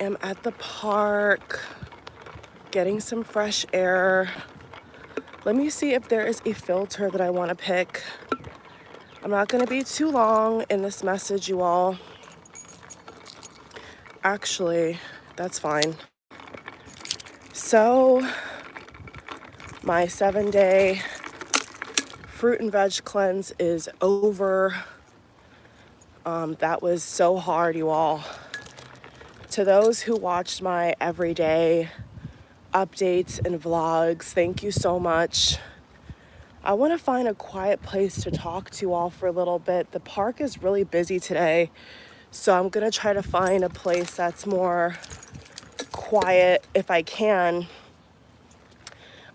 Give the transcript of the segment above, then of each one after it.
am at the park getting some fresh air. Let me see if there is a filter that I want to pick. I'm not going to be too long in this message, you all. Actually, that's fine. So, my 7-day fruit and veg cleanse is over. That was so hard, you all. To those who watched my everyday updates and vlogs, thank you so much. I want to find a quiet place to talk to you all for a little bit. The park is really busy today, so I'm going to try to find a place that's more quiet if I can.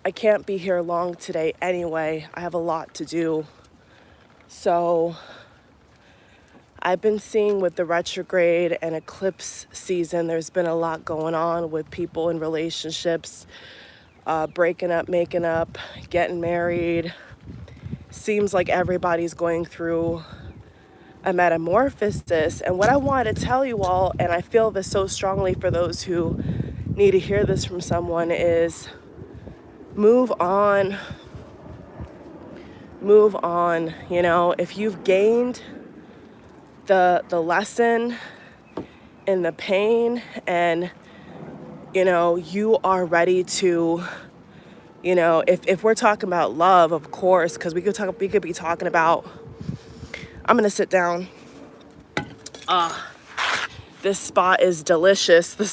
I can't be here long today anyway. I have a lot to do. So I've been seeing with the retrograde and eclipse season, there's been a lot going on with people in relationships, breaking up, making up, getting married. Seems like everybody's going through a metamorphosis. And what I want to tell you all, and I feel this so strongly for those who need to hear this from someone, is move on. Move on. You know, if you've gained the lesson and the pain, and you know, you are ready to, you know, if we're talking about love, of course, because we could be talking about, I'm gonna sit down. This spot is delicious. The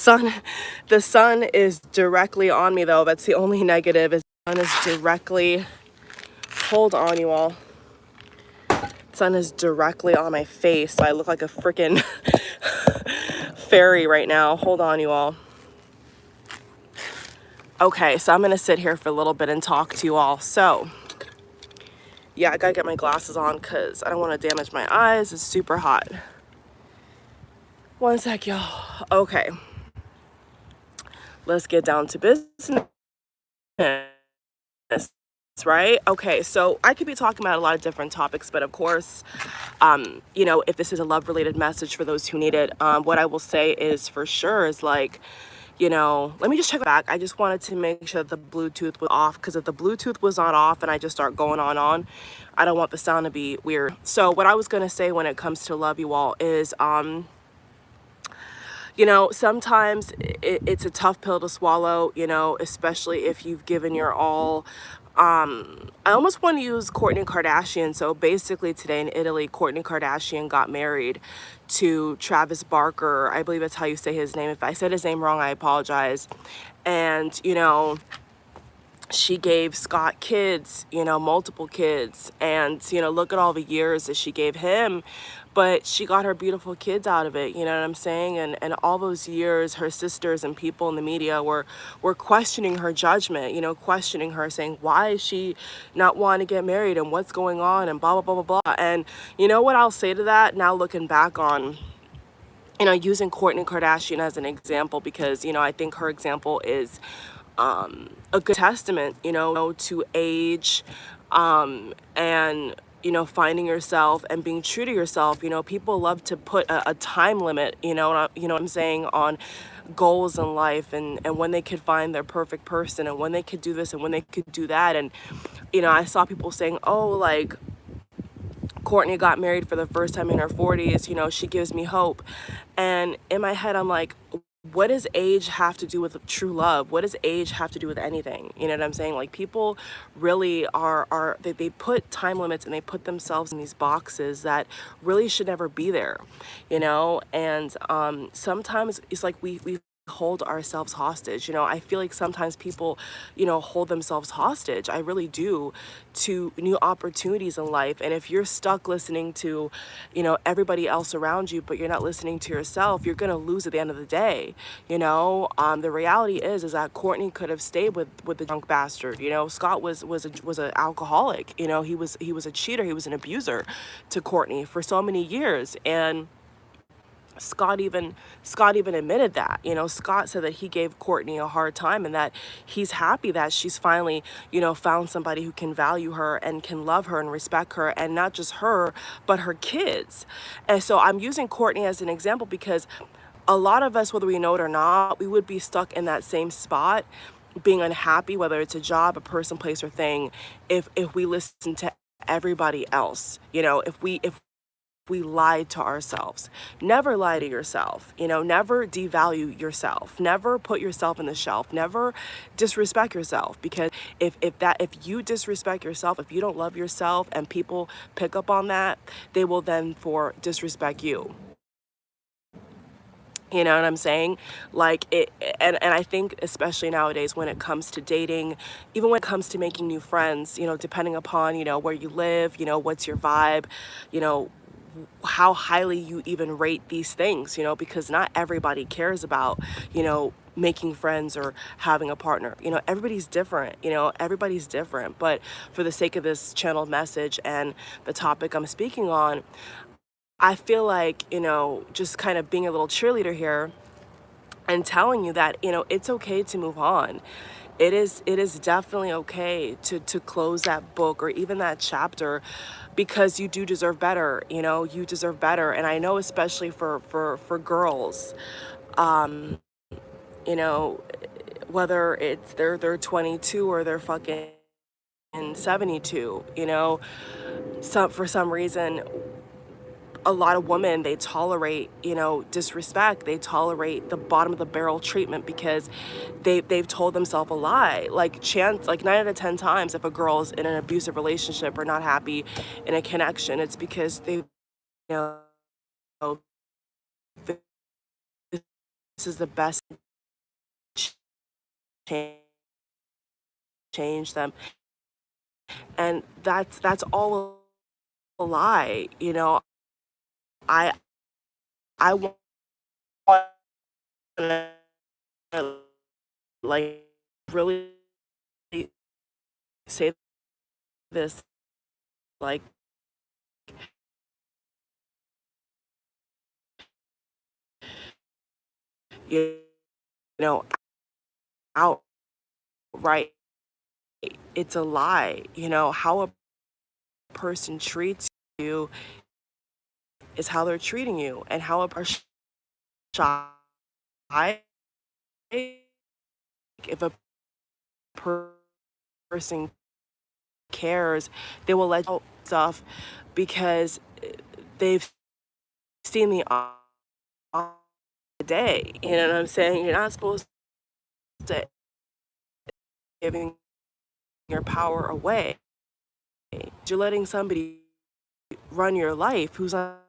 sun is directly on me though. That's the only negative, is the sun is directly, hold on you all. Sun is directly on my face, so I look like a freaking fairy right now. Hold on you all. Okay, so I'm gonna sit here for a little bit and talk to you all. So yeah, I gotta get my glasses on because I don't want to damage my eyes. It's super hot. One sec, y'all. Okay, let's get down to business. Right? Okay, so I could be talking about a lot of different topics, but of course, you know, if this is a love-related message for those who need it, what I will say is for sure is like, you know, let me just check back. I just wanted to make sure that the Bluetooth was off, because if the Bluetooth was not off and I just start going on, I don't want the sound to be weird. So what I was going to say when it comes to love, you all, is, you know, sometimes it's a tough pill to swallow, you know, especially if you've given your all. I almost want to use Kourtney Kardashian. So basically today in Italy, Kourtney Kardashian got married to Travis Barker. I believe that's how you say his name. If I said his name wrong, I apologize. And, you know, she gave Scott kids, you know, multiple kids. And, you know, look at all the years that she gave him. But she got her beautiful kids out of it, you know what I'm saying? And all those years, her sisters and people in the media were questioning her judgment, you know, questioning her, saying, why is she not wanting to get married and what's going on and blah, blah, blah, blah, blah. And you know what I'll say to that now looking back on, you know, using Kourtney Kardashian as an example, because, you know, I think her example is a good testament, you know, to age, and, you know, finding yourself and being true to yourself. You know, people love to put a time limit, you know what I'm saying, on goals in life, and when they could find their perfect person, and when they could do this and when they could do that. And, you know, I saw people saying, oh, like, Kourtney got married for the first time in her 40s, you know, she gives me hope. And in my head, I'm like, what does age have to do with true love? What does age have to do with anything? You know what I'm saying? Like, people really they put time limits and they put themselves in these boxes that really should never be there, you know? And sometimes it's like we hold ourselves hostage. You know, I feel like sometimes people, you know, hold themselves hostage. I really do, to new opportunities in life. And if you're stuck listening to, you know, everybody else around you, but you're not listening to yourself, you're gonna lose at the end of the day. You know, the reality is that Kourtney could have stayed with the drunk bastard. You know, Scott was an alcoholic. You know, he was a cheater. He was an abuser to Kourtney for so many years. And Scott even admitted that. You know, Scott said that he gave Kourtney a hard time, and that he's happy that she's finally, you know, found somebody who can value her and can love her and respect her, and not just her, but her kids. And so I'm using Kourtney as an example because a lot of us, whether we know it or not, we would be stuck in that same spot, being unhappy, whether it's a job, a person, place, or thing, if we listen to everybody else. If we lied to ourselves. Never lie to yourself. Never devalue yourself. Never put yourself in the shelf. Never disrespect yourself, because if you disrespect yourself, if you don't love yourself and people pick up on that, they will then for disrespect you. You know what I'm saying? Like it, and I think especially nowadays when it comes to dating, even when it comes to making new friends, depending upon, where you live, what's your vibe, you know, how highly you even rate these things, because not everybody cares about, making friends or having a partner. Everybody's different, everybody's different. But for the sake of this channeled message and the topic I'm speaking on, I feel like, just kind of being a little cheerleader here and telling you that, it's okay to move on. It is definitely okay to close that book or even that chapter, because you do deserve better. You deserve better. And I know, especially for girls, um, you know, whether it's they're 22 or they're fucking 72, for some reason a lot of women, they tolerate, disrespect. They tolerate the bottom of the barrel treatment because they've told themselves a lie. Like 9 out of 10 times, if a girl is in an abusive relationship or not happy in a connection, it's because know this is the best ch- change change them, and that's all a lie. I I want to, like, really say this, like, you know outright, it's a lie. How a person treats you is how they're treating you, and how a person shy, if a per- person cares, they will let you know stuff because they've seen the day. You know what I'm saying? You're not supposed to giving your power away. You're letting somebody run your life who's not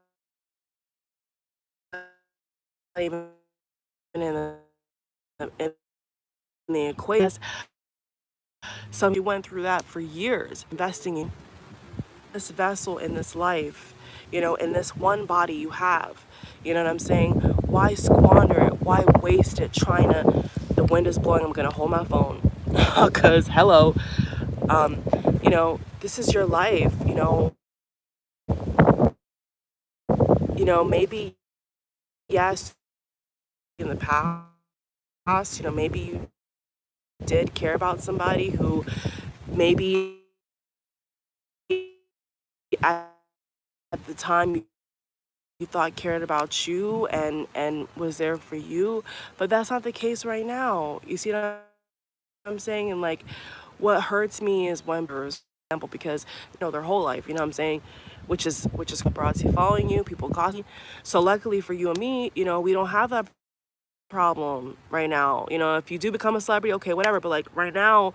even in the equation. Some you went through that for years, investing in this vessel, in this life, in this one body you have. You know what I'm saying? Why squander it? Why waste it trying to? The wind is blowing. I'm gonna hold my phone, cause hello, this is your life. Maybe yes, in the past, maybe you did care about somebody who maybe at the time you thought cared about you and was there for you, but that's not the case right now. You see what I'm saying? And like, what hurts me is when, for example, because their whole life, you know what I'm saying, which is paparazzi following you, people gossiping. So luckily for you and me, we don't have that problem right now. If you do become a celebrity, okay, whatever. But like right now,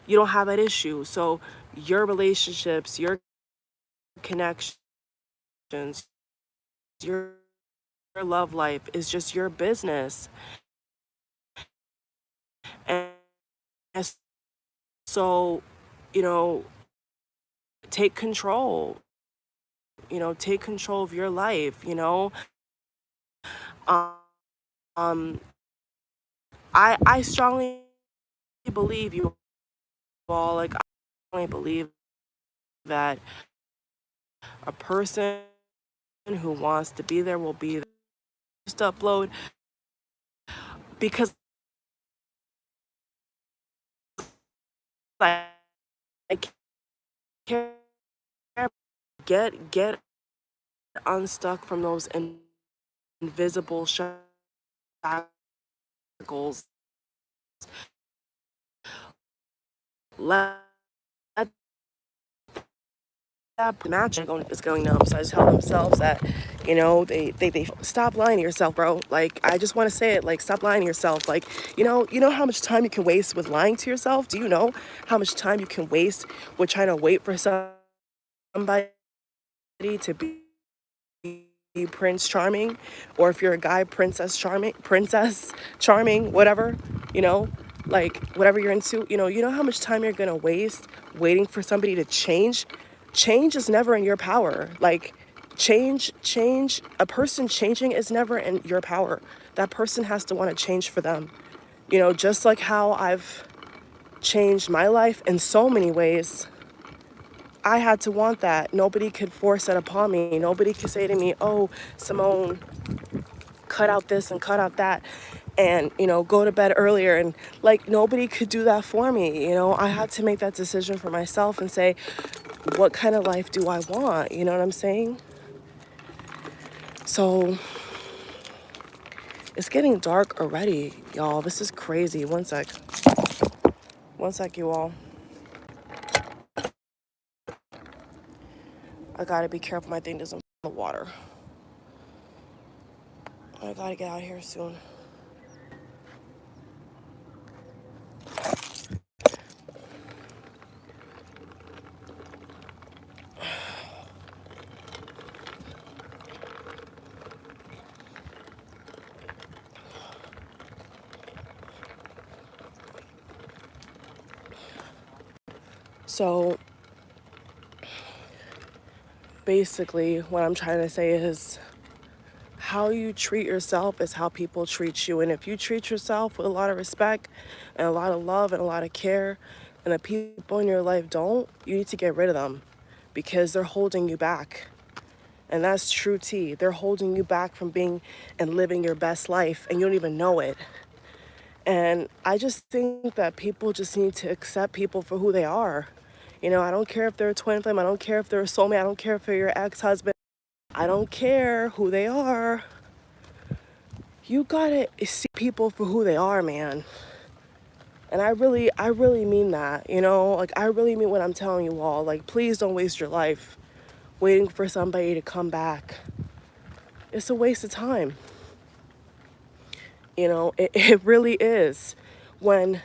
you don't have that issue. So your relationships, your connections, your love life is just your business. And so, you know, take control. Take control of your life. Um, um, I strongly believe you all. Like, I strongly believe that a person who wants to be there will be there. Just upload, because I care. Get unstuck from those invisible shadows obstacles. Let that magic is going numb. So I just tell themselves that, they stop lying to yourself, bro. Like, I just want to say it, like, stop lying to yourself. Like, you know how much time you can waste with lying to yourself? Do you know how much time you can waste with trying to wait for somebody to be Prince Charming, or if you're a guy, Princess Charming, whatever, you know, like whatever you're into, you know how much time you're gonna waste waiting for somebody to change. Change is never in your power. Like, change, a person changing is never in your power. That person has to want to change for them. Just like how I've changed my life in so many ways, I had to want that. Nobody could force that upon me. Nobody could say to me, "Oh, Simone, cut out this and cut out that, and go to bed earlier." And like, nobody could do that for me. I had to make that decision for myself and say, what kind of life do I want? You know what I'm saying? So it's getting dark already, y'all. This is crazy. One sec, you all. I gotta be careful my thing doesn't fall in the water. I gotta get out of here soon. So basically, what I'm trying to say is, how you treat yourself is how people treat you. And if you treat yourself with a lot of respect and a lot of love and a lot of care, and the people in your life don't, you need to get rid of them, because they're holding you back. And that's true tea. They're holding you back from being and living your best life, and you don't even know it. And I just think that people just need to accept people for who they are. I don't care if they're a twin flame. I don't care if they're a soulmate. I don't care if they're your ex-husband. I don't care who they are. You gotta see people for who they are, man. And I really mean that, like, I really mean what I'm telling you all. Like, please don't waste your life waiting for somebody to come back. It's a waste of time. It really is. When,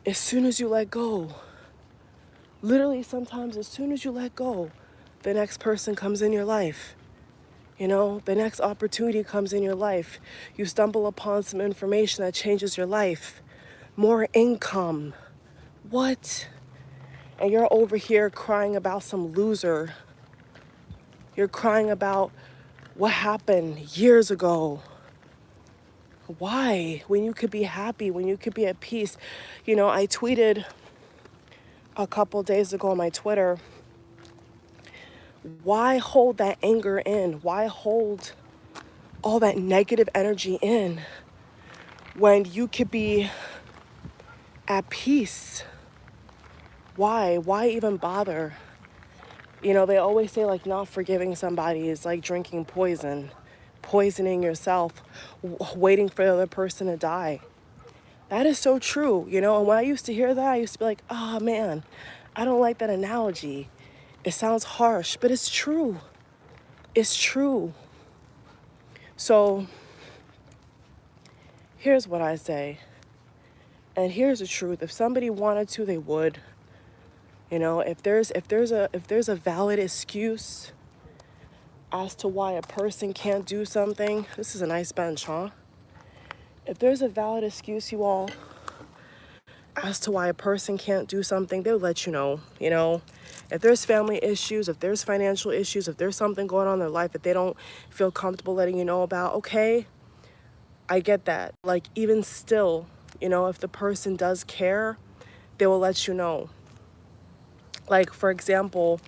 as soon as you let go, literally sometimes as soon as you let go, the next person comes in your life. The next opportunity comes in your life. You stumble upon some information that changes your life. More income. What? And you're over here crying about some loser. You're crying about what happened years ago. Why? When you could be happy, when you could be at peace. I tweeted a couple days ago on my Twitter, why hold that anger in? Why hold all that negative energy in when you could be at peace? Why even bother? They always say, like, not forgiving somebody is like drinking poison, poisoning yourself, waiting for the other person to die. That is so true, and when I used to hear that, I used to be like, oh man, I don't like that analogy. It sounds harsh, but it's true. It's true. So here's what I say. And here's the truth. If somebody wanted to, they would. If there's a valid excuse as to why a person can't do something, this is a nice bench, huh? If there's a valid excuse, you all, as to why a person can't do something, they'll let you know. If there's family issues, if there's financial issues, if there's something going on in their life that they don't feel comfortable letting you know about, okay, I get that. Like, even still, if the person does care, they will let you know. Like, for example,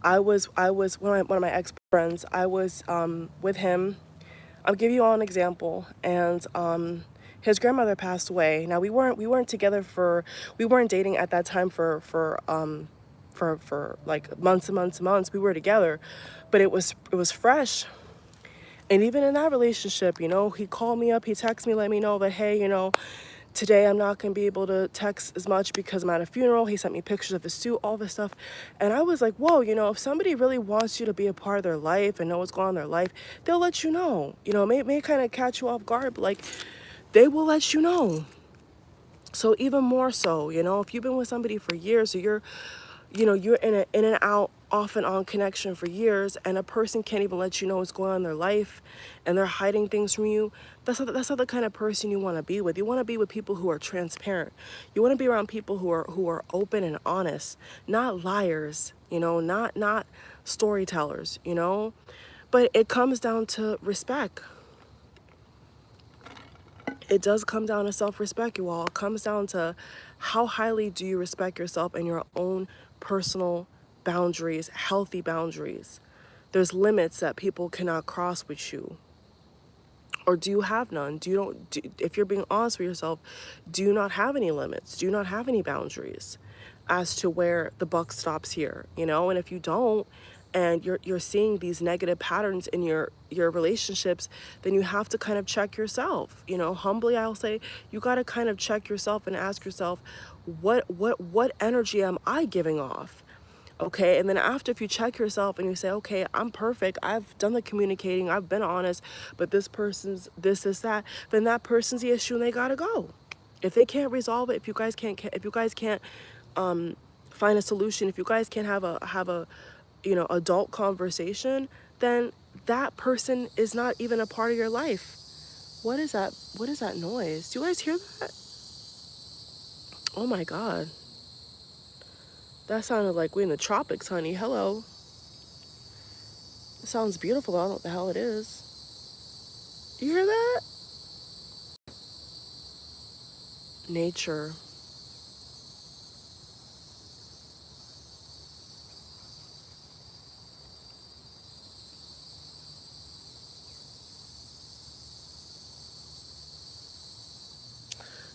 I was one of my ex-friends. I was with him. I'll give you all an example. And his grandmother passed away. Now, we weren't together we weren't dating at that time for like months and months and months. We were together, but it was fresh. And even in that relationship, you know, he called me up, he texted me, let me know that, hey, you know, today I'm not going to be able to text as much because I'm at a funeral. He sent me pictures of his suit, all this stuff. And I was like, whoa, you know, if somebody really wants you to be a part of their life and know what's going on in their life, they'll let you know. You know, may kind of catch you off guard, but like, they will let you know. So even more so, you know, if you've been with somebody for years, or you're, you know, you're in and out, off and on connection for years, and a person can't even let you know what's going on in their life, and they're hiding things from you, that's not the kind of person you want to be with. You want to be with people who are transparent. You want to be around people who are open and honest, not liars, you know, not storytellers, you know. But it comes down to respect. It does come down to self-respect, you all. It comes down to how highly do you respect yourself and your own personal boundaries, healthy boundaries. There's limits that people cannot cross with you. Or do you have none? If you're being honest with yourself, do you not have any limits? Do you not have any boundaries as to where the buck stops here, you know? And if you don't, and you're seeing these negative patterns in your relationships, then you have to kind of check yourself. You know, humbly I'll say, you got to kind of check yourself and ask yourself, what energy am I giving off? Okay, and then after, if you check yourself and you say, okay, I'm perfect, I've done the communicating, I've been honest, but this person's this, that, then that person's the issue and they gotta go. If they can't resolve it, if you guys can't find a solution, if you guys can't have a you know, adult conversation, then that person is not even a part of your life. What is that? What is that noise? Do you guys hear that? Oh my God. That sounded like we in the tropics, honey. Hello. It sounds beautiful. I don't know what the hell it is. You hear that? Nature.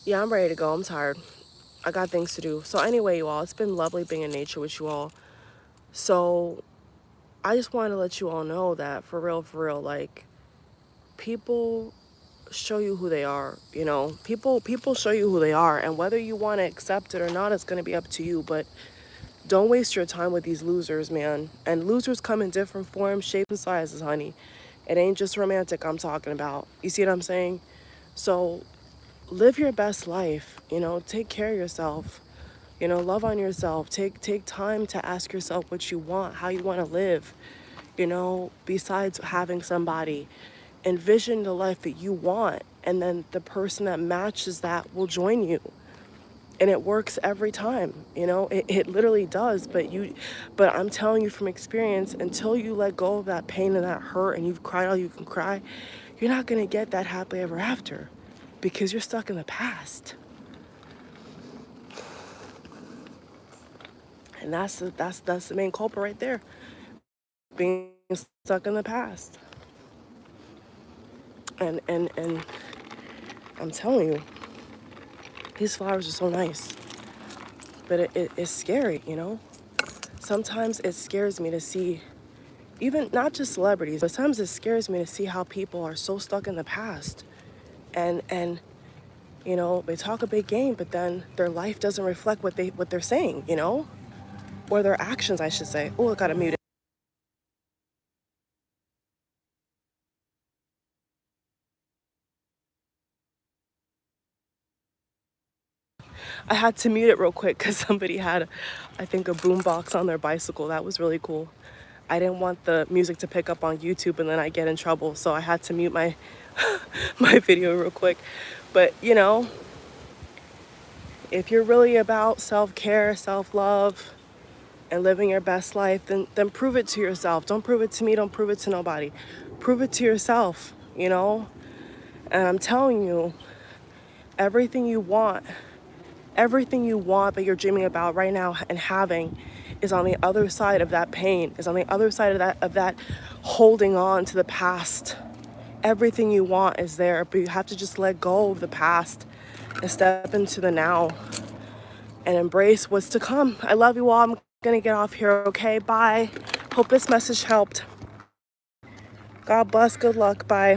Yeah, I'm ready to go. I'm tired. I got things to do. So anyway, you all, it's been lovely being in nature with you all. So I just wanted to let you all know that for real, like, people show you who they are, you know. People show you who they are, and whether you want to accept it or not, it's going to be up to you. But don't waste your time with these losers, man. And losers come in different forms, shapes, and sizes, honey. It ain't just romantic I'm talking about. You see what I'm saying? So live your best life, you know, take care of yourself, you know, love on yourself, take time to ask yourself what you want, how you want to live, you know, besides having somebody. Envision the life that you want, and then the person that matches that will join you. And it works every time, you know, it literally does. But I'm telling you from experience, until you let go of that pain and that hurt and you've cried all you can cry, you're not going to get that happily ever after, because you're stuck in the past. And that's the main culprit right there, being stuck in the past. And I'm telling you, these flowers are so nice, but it's scary, you know. Sometimes it scares me to see, even not just celebrities, but sometimes it scares me to see how people are so stuck in the past, and you know, they talk a big game, but then their life doesn't reflect what they're saying, you know, or their actions, I should say. Oh, I gotta mute it. I had to mute it real quick because somebody had, I think, a boombox on their bicycle. That was really cool. I didn't want the music to pick up on YouTube and then I get in trouble, so I had to mute my my video real quick. But you know, if you're really about self-care, self-love, and living your best life, then prove it to yourself. Don't prove it to me, don't prove it to nobody. Prove it to yourself, you know? And I'm telling you, everything you want that you're dreaming about right now and having is on the other side of that pain, is on the other side of that holding on to the past. Everything you want is there, but you have to just let go of the past and step into the now and embrace what's to come. I love you all. I'm gonna get off here, okay? Bye. Hope this message helped. God bless. Good luck. Bye.